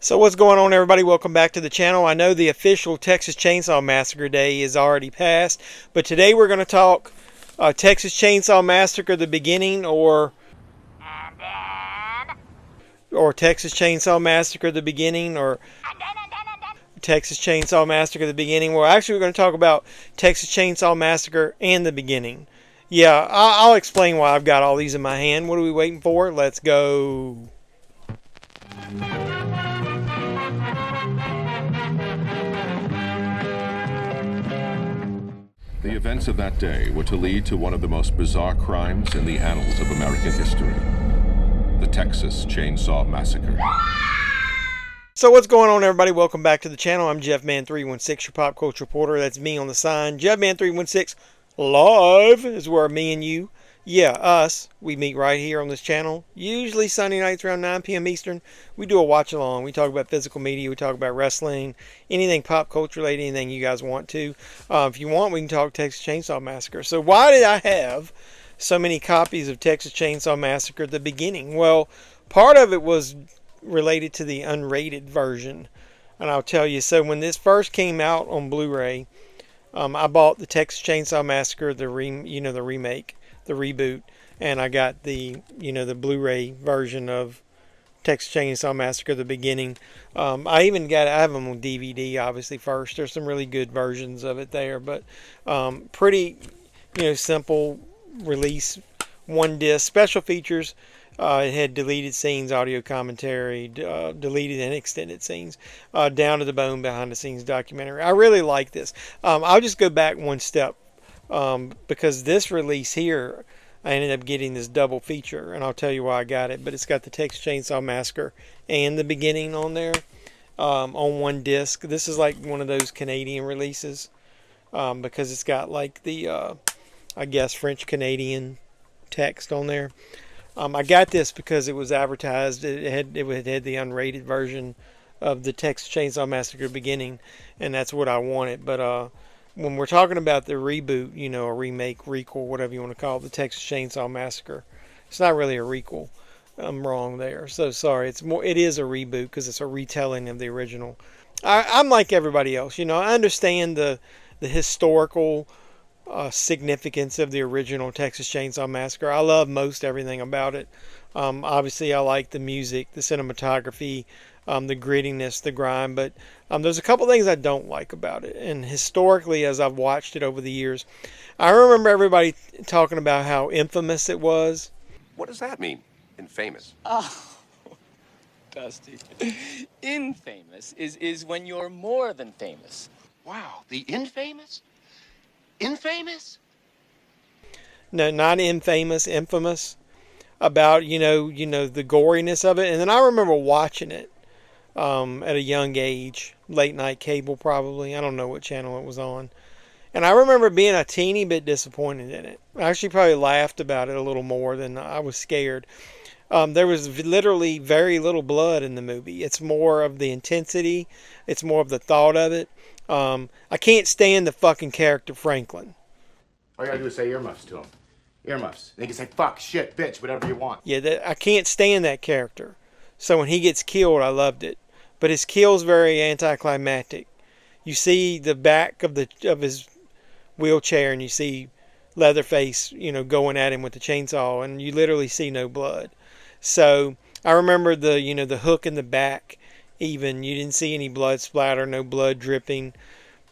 So what's going on, everybody? Welcome back to the channel. I know the official Texas Chainsaw Massacre Day is already past, but today we're going to talk Texas Chainsaw Massacre the beginning, or Texas Chainsaw Massacre the beginning, or Texas Chainsaw Massacre the beginning. Well, actually we're going to talk about Texas Chainsaw Massacre and the beginning. Yeah, I'll explain why I've got all these in my hand. What are we waiting for? Let's go. The events of that day were to lead to one of the most bizarre crimes in the annals of American history. The Texas Chainsaw Massacre. So what's going on, everybody? Welcome back to the channel. I'm JeffMan316, your pop culture reporter. That's me on the sign. JeffMan316 Live is where me and you, us, we meet right here on this channel. Usually Sunday nights around 9 p.m. Eastern. We do a watch along. We talk about physical media. We talk about wrestling, anything pop culture related, anything you guys want to. If you want, we can talk Texas Chainsaw Massacre. So why did I have so many copies of Texas Chainsaw Massacre at the beginning? Well, part of it was related to the unrated version, and I'll tell you. So when this first came out on Blu-ray, I bought the Texas Chainsaw Massacre, the remake, the reboot, and I got the the Blu-ray version of Texas Chainsaw Massacre the beginning. I have them on DVD, obviously, first. There's some really good versions of it there, but pretty simple release, one disc. Special features. It had deleted scenes, audio commentary, deleted and extended scenes, down to the bone behind the scenes documentary. I really like this. I'll just go back one step, because this release here, I ended up getting this double feature, and I'll tell you why I got it. But it's got the Texas Chainsaw Massacre and the beginning on there, on one disc. This is like one of those Canadian releases, because it's got like the, I guess, French-Canadian text on there. I got this because it was advertised. It had the unrated version of the Texas Chainsaw Massacre beginning, and that's what I wanted. But when we're talking about the reboot, a remake, requel, whatever you want to call it, the Texas Chainsaw Massacre, it's not really a requel. I'm wrong there. So sorry. It is a reboot because it's a retelling of the original. I'm like everybody else. I understand the historical significance of the original Texas Chainsaw Massacre. I love most everything about it. Obviously, I like the music, the cinematography, the grittiness, the grime, but there's a couple things I don't like about it. And historically, as I've watched it over the years, I remember everybody talking about how infamous it was. What does that mean? Infamous? Oh, Dusty. Infamous is when you're more than famous. Wow, the infamous? Infamous? No, not infamous, infamous. About the goriness of it. And then I remember watching it at a young age, late night cable probably. I don't know what channel it was on. And I remember being a teeny bit disappointed in it. I actually probably laughed about it a little more than I was scared. There was literally very little blood in the movie. It's more of the intensity. It's more of the thought of it. I can't stand the fucking character Franklin. All you gotta do is say earmuffs to him. Earmuffs. They can say fuck, shit, bitch, whatever you want. Yeah, I can't stand that character. So when he gets killed, I loved it. But his kill's very anticlimactic. You see the back of his wheelchair, and you see Leatherface, going at him with the chainsaw, and you literally see no blood. So I remember the hook in the back. Even you didn't see any blood splatter, no blood dripping.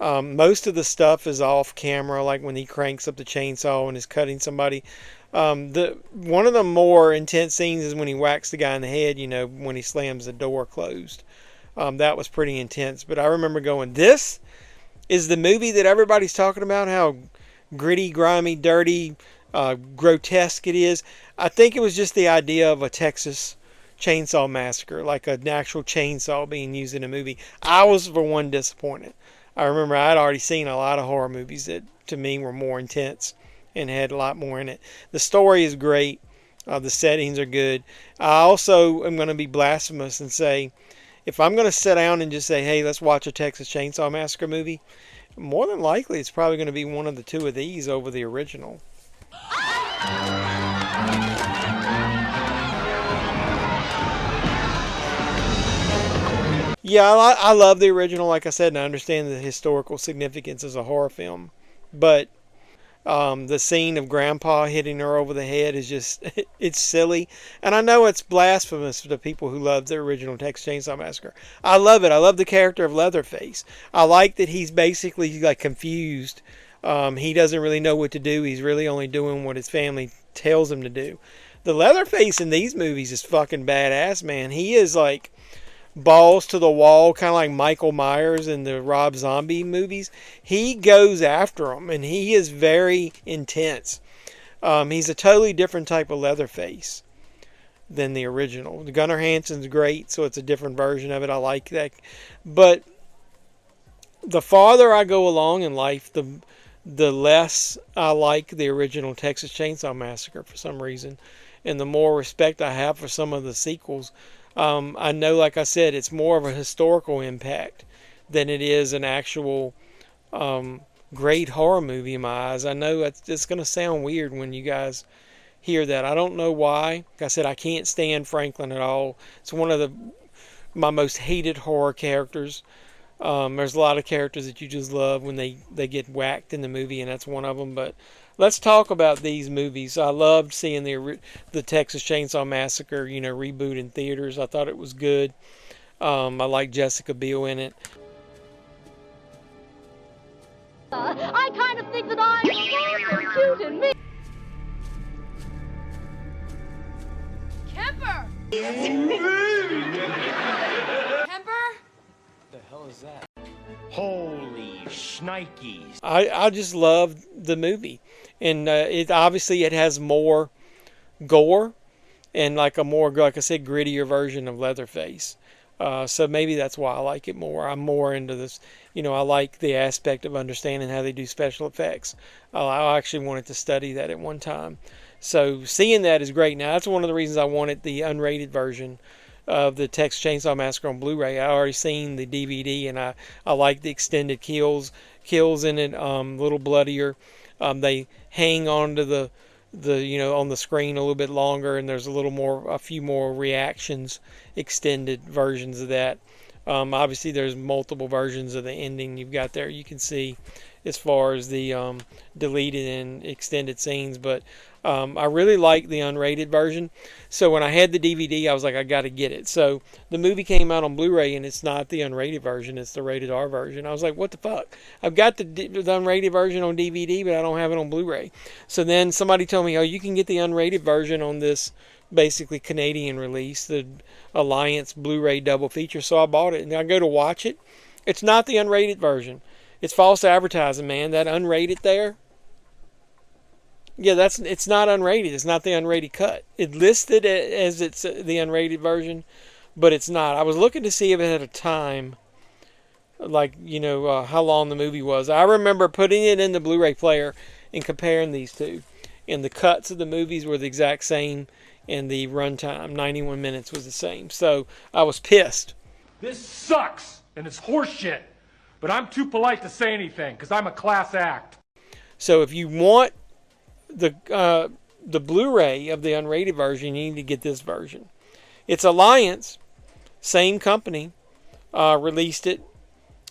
Most of the stuff is off camera, like when he cranks up the chainsaw and is cutting somebody. One of the more intense scenes is when he whacks the guy in the head, when he slams the door closed. That was pretty intense. But I remember going, this is the movie that everybody's talking about, how gritty, grimy, dirty, grotesque it is. I think it was just the idea of a Texas Chainsaw Massacre, like an actual chainsaw being used in a movie. I was, for one, disappointed. I remember I'd already seen a lot of horror movies that, to me, were more intense and had a lot more in it. The story is great. The settings are good. I also am going to be blasphemous and say, if I'm going to sit down and just say, hey, let's watch a Texas Chainsaw Massacre movie, more than likely it's probably going to be one of the two of these over the original. Yeah, I love the original, like I said, and I understand the historical significance as a horror film. But the scene of Grandpa hitting her over the head is just, it's silly. And I know it's blasphemous to people who love the original Texas Chainsaw Massacre. I love it. I love the character of Leatherface. I like that he's basically like confused. He doesn't really know what to do. He's really only doing what his family tells him to do. The Leatherface in these movies is fucking badass, man. He is like balls to the wall, kind of like Michael Myers in the Rob Zombie movies. He goes after them, and he is very intense. He's a totally different type of Leatherface than the original. Gunnar Hansen's great, so it's a different version of it. I like that. But the farther I go along in life, the less I like the original Texas Chainsaw Massacre for some reason, and the more respect I have for some of the sequels. I know, like I said, it's more of a historical impact than it is an actual great horror movie in my eyes. I know it's going to sound weird when you guys hear that. I don't know why. Like I said, I can't stand Franklin at all. It's one of my most hated horror characters. There's a lot of characters that you just love when they get whacked in the movie, and that's one of them. But let's talk about these movies. I loved seeing the Texas Chainsaw Massacre, reboot in theaters. I thought it was good. I like Jessica Biel in it. I kind of think that I'm so cute and me. Kemper! Kemper? The hell is that? Holy shnikes. I just love the movie. And it has more gore and like a more, like I said, grittier version of Leatherface. So maybe that's why I like it more. I'm more into this. I like the aspect of understanding how they do special effects. I actually wanted to study that at one time. So seeing that is great. Now, that's one of the reasons I wanted the unrated version of the Texas Chainsaw Massacre on Blu-ray. I already seen the DVD, and I like the extended kills in it, a little bloodier. They hang on to the on the screen a little bit longer, and there's a few more reactions, extended versions of that. Obviously there's multiple versions of the ending you've got there. You can see as far as the deleted and extended scenes, but I really like the unrated version. So when I had the DVD, I was like, I got to get it. So the movie came out on Blu-ray, and it's not the unrated version, it's the rated R version. I was like, what the fuck? I've got the unrated version on DVD, but I don't have it on Blu-ray. So then somebody told me, oh, you can get the unrated version on this basically Canadian release, the Alliance Blu-ray double feature. So I bought it, and I go to watch it. It's not the unrated version. It's false advertising, man. That unrated there, yeah, it's not unrated. It's not the unrated cut. It listed it as it's the unrated version, but it's not. I was looking to see if it had a time, like, how long the movie was. I remember putting it in the Blu-ray player and comparing these two, and the cuts of the movies were the exact same, and the runtime, 91 minutes, was the same. So I was pissed. This sucks, and it's horseshit, but I'm too polite to say anything because I'm a class act. So if you want the Blu-ray of the unrated version, you need to get this version. It's Alliance, same company, released it,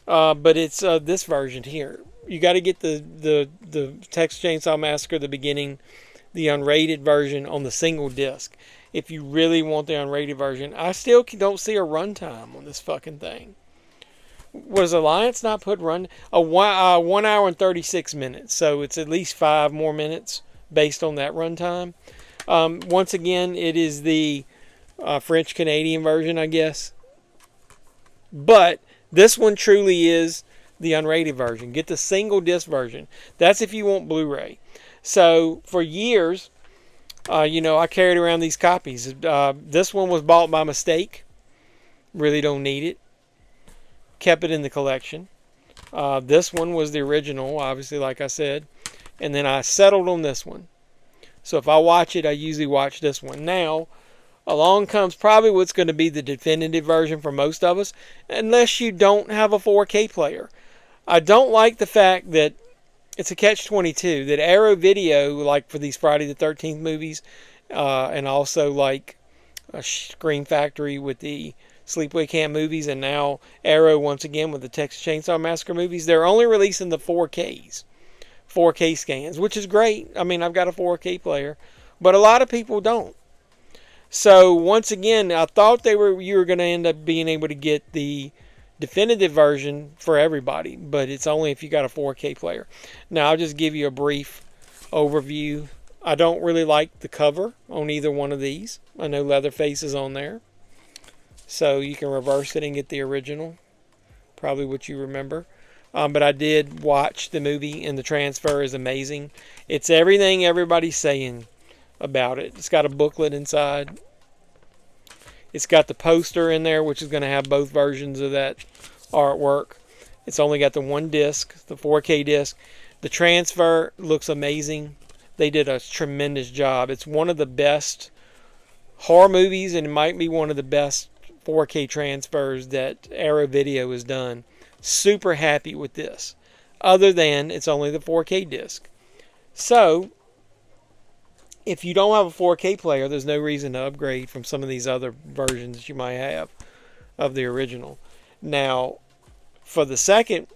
but it's this version here. You got to get the Texas Chainsaw Massacre, the beginning, the unrated version on the single disc. If you really want the unrated version, I still don't see a runtime on this fucking thing. Was Alliance not put 1 hour and 36 minutes? So it's at least 5 more minutes based on that runtime. Once again, it is the French Canadian version, I guess. But this one truly is the unrated version. Get the single disc version. That's if you want Blu-ray. So for years, I carried around these copies. This one was bought by mistake. Really don't need it. Kept it in the collection. This one was the original, obviously, like I said. And then I settled on this one. So if I watch it, I usually watch this one. Now, along comes probably what's going to be the definitive version for most of us, unless you don't have a 4K player. I don't like the fact that it's a catch-22, that Arrow Video, like for these Friday the 13th movies, and also like Scream Factory with the Sleepaway Camp movies, and now Arrow once again with the Texas Chainsaw Massacre movies. They're only releasing the 4Ks, 4K scans, which is great. I mean, I've got a 4K player, but a lot of people don't. So once again, I thought you were going to end up being able to get the definitive version for everybody, but it's only if you got a 4K player. Now I'll just give you a brief overview. I don't really like the cover on either one of these. I know Leatherface is on there, so you can reverse it and get the original, probably what you remember. But I did watch the movie, and the transfer is amazing. It's everything everybody's saying about it. It's got a booklet inside. It's got the poster in there, which is going to have both versions of that artwork. It's only got the one disc, the 4K disc. The transfer looks amazing. They did a tremendous job. It's one of the best horror movies, and it might be one of the best 4K transfers that Arrow Video has done. Super happy with this, other than it's only the 4K disc. So if you don't have a 4K player, there's no reason to upgrade from some of these other versions that you might have of the original. Now, for the second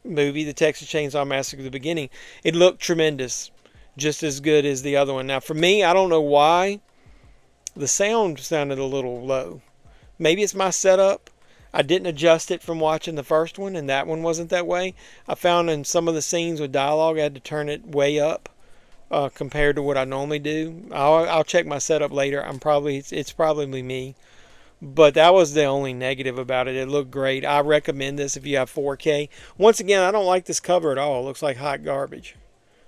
movie, the Texas Chainsaw Massacre, the beginning, it looked tremendous, just as good as the other one. Now, for me, I don't know why the sound sounded a little low. Maybe it's my setup. I didn't adjust it from watching the first one, and that one wasn't that way. I found in some of the scenes with dialogue, I had to turn it way up compared to what I normally do. I'll check my setup later. It's probably me, but that was the only negative about it. It looked great. I recommend this if you have 4K. Once again, I don't like this cover at all. It looks like hot garbage.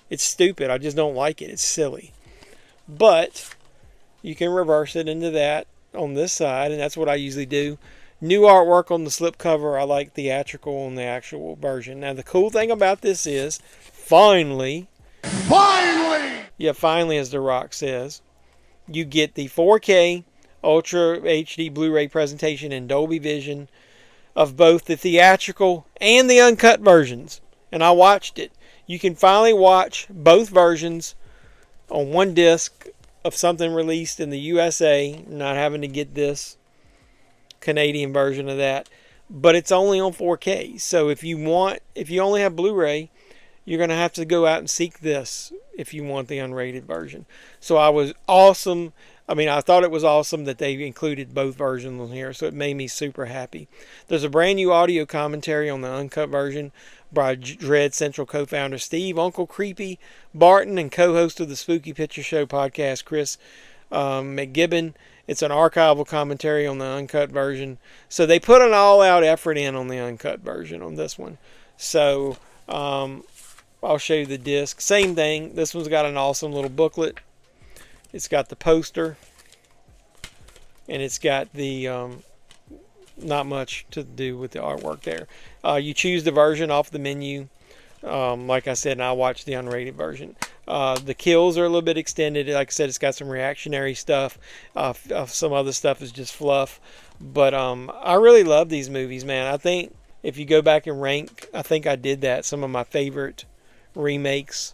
It's stupid. I just don't like it. It's silly. But you can reverse it into that on this side, and that's what I usually do. New artwork on the slipcover. I like theatrical on the actual version. Now, the cool thing about this is, finally, yeah, finally, as The Rock says, you get the 4K Ultra HD Blu-ray presentation in Dolby Vision of both the theatrical and the uncut versions. And I watched it. You can finally watch both versions on one disc of something released in the USA, not having to get this Canadian version of that, but it's only on 4K. So if you only have Blu-ray, you're going to have to go out and seek this if you want the unrated version. So I thought it was awesome that they included both versions on here, so it made me super happy. There's a brand new audio commentary on the uncut version by Dread Central co-founder Steve, Uncle Creepy Barton, and co-host of the Spooky Picture Show podcast, Chris McGibbon. It's an archival commentary on the uncut version. So they put an all-out effort in on the uncut version on this one. So I'll show you the disc. Same thing. This one's got an awesome little booklet. It's got the poster. And it's got the not much to do with the artwork there. You choose the version off the menu. Like I said, and I watched the unrated version. The kills are a little bit extended. Like I said, it's got some reactionary stuff. Some other stuff is just fluff. But I really love these movies, man. I think if you go back and rank, I think I did that. Some of my favorite remakes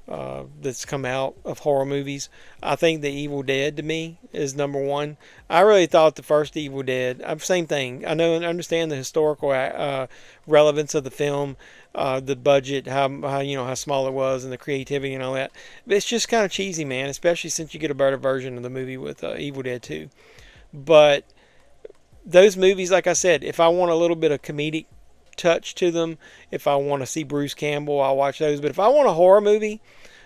that's come out of horror movies. I think The Evil Dead, to me, is number one. I really thought the first Evil Dead, same thing. I know and understand the historical relevance of the film, the budget, how small it was, and the creativity and all that. But it's just kind of cheesy, man, especially since you get a better version of the movie with Evil Dead 2. But those movies, like I said, if I want a little bit of comedic touch to them, if I want to see Bruce Campbell, I'll watch those. But if I want a horror movie,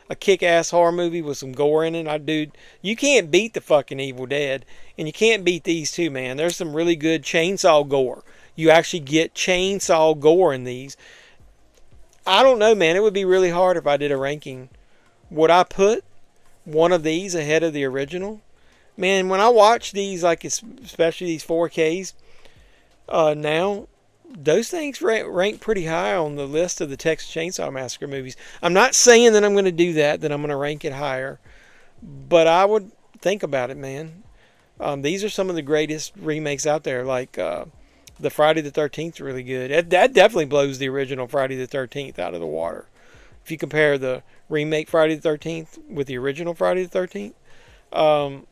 a kick-ass horror movie with some gore in it, you can't beat the fucking Evil Dead, and you can't beat these two, man. There's some really good chainsaw gore. You actually get chainsaw gore in these. I don't know, man. It would be really hard if I did a ranking. Would I put one of these ahead of the original? Man, when I watch these, like especially these 4Ks now, those things rank pretty high on the list of the Texas Chainsaw Massacre movies. I'm not saying that I'm going to do that I'm going to rank it higher, but I would think about it, man. These are some of the greatest remakes out there, like the Friday the 13th is really good. That definitely blows the original Friday the 13th out of the water. If you compare the remake Friday the 13th with the original Friday the 13th,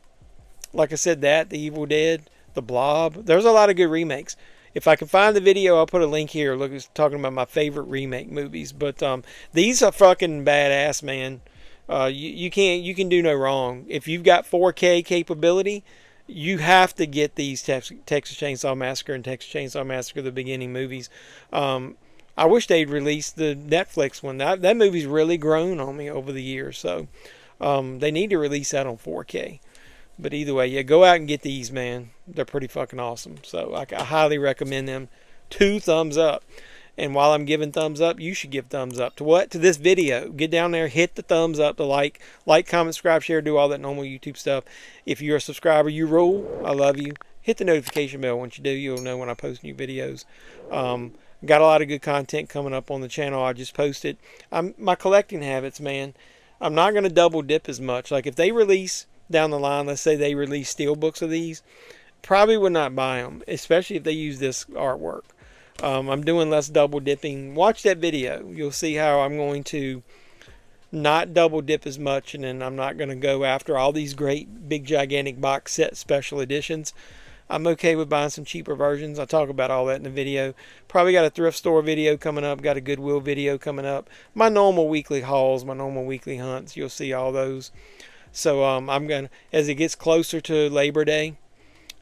like I said, The Evil Dead, The Blob. There's a lot of good remakes. If I can find the video, I'll put a link here. Look, it's talking about my favorite remake movies. But these are fucking badass, man. You can do no wrong. If you've got 4K capability, you have to get these Texas Chainsaw Massacre and Texas Chainsaw Massacre the beginning movies. I wish they'd release the Netflix one. That movie's really grown on me over the years. So they need to release that on 4K. But either way, yeah, go out and get these, man. They're pretty fucking awesome. So I highly recommend them. 2 thumbs up. And while I'm giving thumbs up, you should give thumbs up to what? To this video. Get down there, hit the thumbs up, the like, comment, subscribe, share, do all that normal YouTube stuff. If you're a subscriber, you rule. I love you. Hit the notification bell. Once you do, you'll know when I post new videos. Got a lot of good content coming up on the channel. I just posted. My collecting habits, man. I'm not going to double dip as much. Like if they release down the line, let's say they release steelbooks of these, probably would not buy them, especially if they use this artwork. I'm doing less double dipping. Watch that video. You'll see how I'm going to not double dip as much, and then I'm not going to go after all these great big gigantic box set special editions. I'm okay with buying some cheaper versions. I'll talk about all that in the video. Probably got a thrift store video coming up, got a Goodwill video coming up. My normal weekly hauls, my normal weekly hunts, you'll see all those. So I'm going to, as it gets closer to Labor Day,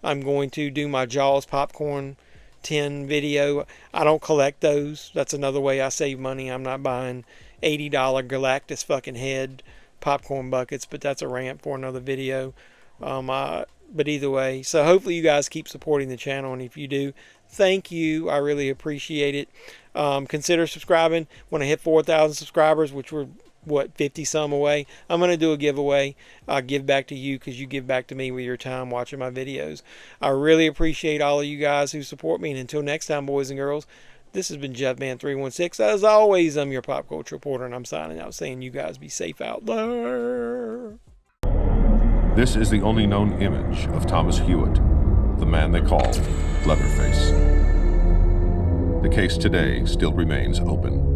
I'm going to do my Jaws popcorn tin video. I don't collect those. That's another way I save money. I'm not buying $80 Galactus fucking head popcorn buckets, but that's a rant for another video. But either way, so hopefully you guys keep supporting the channel, and if you do, thank you. I really appreciate it. Consider subscribing. When I hit 4,000 subscribers, which we're 50 some away, I'm going to do a giveaway. I'll give back to you because you give back to me with your time watching my videos. I really appreciate all of you guys who support me, and until next time, boys and girls, this has been JeffMan316. As always, I'm your pop culture reporter, and I'm signing out saying you guys be safe out there. This is the only known image of Thomas Hewitt, the man they call Leatherface. The case today still remains open.